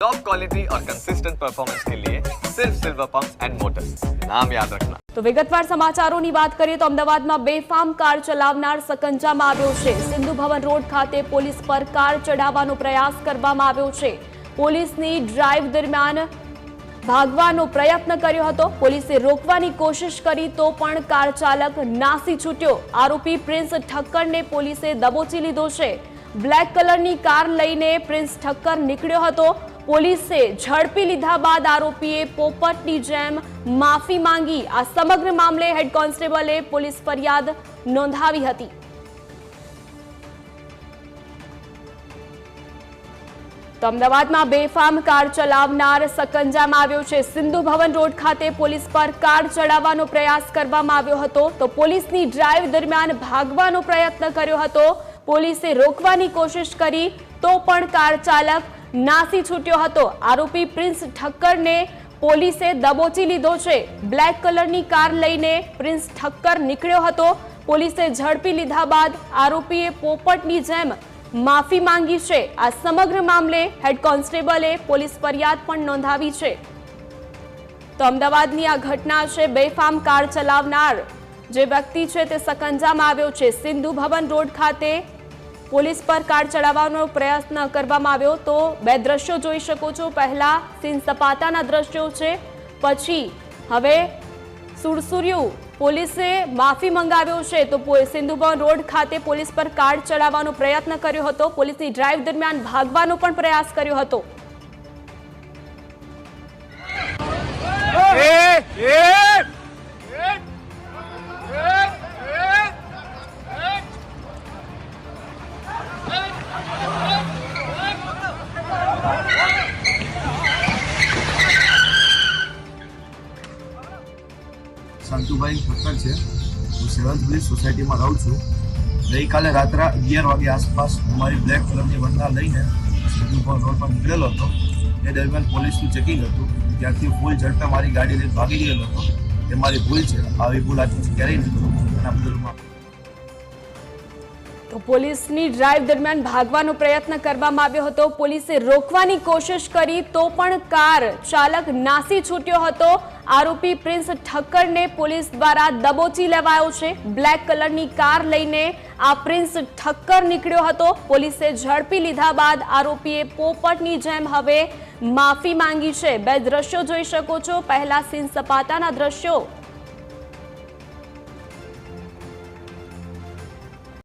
Top quality और consistent performance के लिए सिर्फ सिल्वर पंप्स एंड मोटर्स, नाम याद रखना। તો વિગતવાર સમાચારોની વાત કરીએ તો અમદાવાદમાં બેફામ કાર ચલાવનાર સકંજામાં આવ્યો છે। સિંધુ ભવન રોડ ખાતે પોલીસ પર કાર ચડાવવાનો પ્રયાસ કરવામાં આવ્યો છે। પોલીસની ડ્રાઈવ દરમિયાન ભાગવાનો પ્રયત્ન કર્યો હતો। પોલીસે રોકવાની કોશિશ કરી તો પણ કાર ચાલક નાસી છૂટ્યો। આરોપી પ્રિન્સ ઠક્કરને પોલીસે દબોચી લીધો છે। બ્લેક કલરની કાર લઈને પ્રિન્સ ઠક્કર નીકળ્યો હતો। પોલીસે ઝડપી લીધા બાદ આરોપીએ પોપટની જેમ માફી માંગી। આ સમગ્ર મામલે હેડ કોન્સ્ટેબલે પોલીસ ફરિયાદ નોંધાવી હતી। તો અમદાવાદમાં બેફામ કાર ચલાવનાર સકંજામાં આવ્યો છે। સિંધુ ભવન રોડ ખાતે પોલીસ પર કાર ચડાવવાનો પ્રયાસ કરવામાં આવ્યો હતો તો પોલીસની ડ્રાઈવ દરમિયાન ભાગવાનો પ્રયત્ન કર્યો હતો। પોલીસે રોકવાની કોશિશ કરી તો પણ કાર ચાલક નાસી છૂટ્યો હતો। આરોપી પ્રિન્સ ઠક્કરને પોલીસે દબોચી લીધો છે। બ્લેક કલરની કાર લઈને પ્રિન્સ ઠક્કર નીકળ્યો હતો। પોલીસે ઝડપી લીધા બાદ આરોપીએ પોપટની જેમ માફી માંગી છે। આ સમગ્ર મામલે હેડ કોન્સ્ટેબલે પોલીસ ફરિયાદ પણ નોંધાવી છે। તો અમદાવાદની આ ઘટના છે। બેફામ કાર ચલાવનાર જે વ્યક્તિ છે તે સકંજામાં આવ્યો છે। સિંધુ ભવન રોડ ખાતે પોલીસ પર કાર ચડાવવાનો પ્રયત્ન કરવામાં આવ્યો। તો બે દ્રશ્યો જોઈ શકો છો। પહેલા સીન સપાટાના દ્રશ્યો છે, પછી હવે સુરસુર્યુ પોલીસે માફી મંગાવ્યો છે। તો સિંધુ ભવન રોડ ખાતે પોલીસ પર કાર ચડાવવાનો પ્રયત્ન કર્યો હતો। પોલીસની ડ્રાઈવ દરમિયાન ભાગવાનો પણ પ્રયાસ કર્યો હતો। संतुभाई ठक्कर है। हूँ 7th ब्रिज सोसायटी में रहूँ छूँ। गई काले रात्रे 11 वागे आसपास हमारी ब्लेक कलर की वंडा लईने सिंधु भवन रोड पर निकळेलो हतो। ए दरमियान पोलीसनुं चेकिंग हतुं, त्यारथी फूल झड़पे मारी गाड़ी लईने भागी गયેલો હતો। એ મારી ભૂલ છે। આવી ભૂલ આજથી ક્યારેય નહીં કરું। એના બદલ માફી। તો પોલીસની ડ્રાઈવ દરમિયાન ભાગવાનો પ્રયત્ન કરવામાં આવ્યો હતો। પોલીસે રોકવાની કોશિશ કરી તો પણ કાર ચાલક નાસી છૂટ્યો હતો। આરોપી પ્રિન્સ ઠક્કરને પોલીસ દ્વારા દબોચી લેવાયો છે। બ્લેક કલરની કાર લઈને આ પ્રિન્સ ઠક્કર નીકળ્યો હતો। પોલીસે ઝડપી લીધા બાદ આરોપીએ પોપટની જેમ હવે માફી માંગી છે। બે દ્રશ્યો જોઈ શકો છો। પહેલા સીન સપાટાના દ્રશ્યો,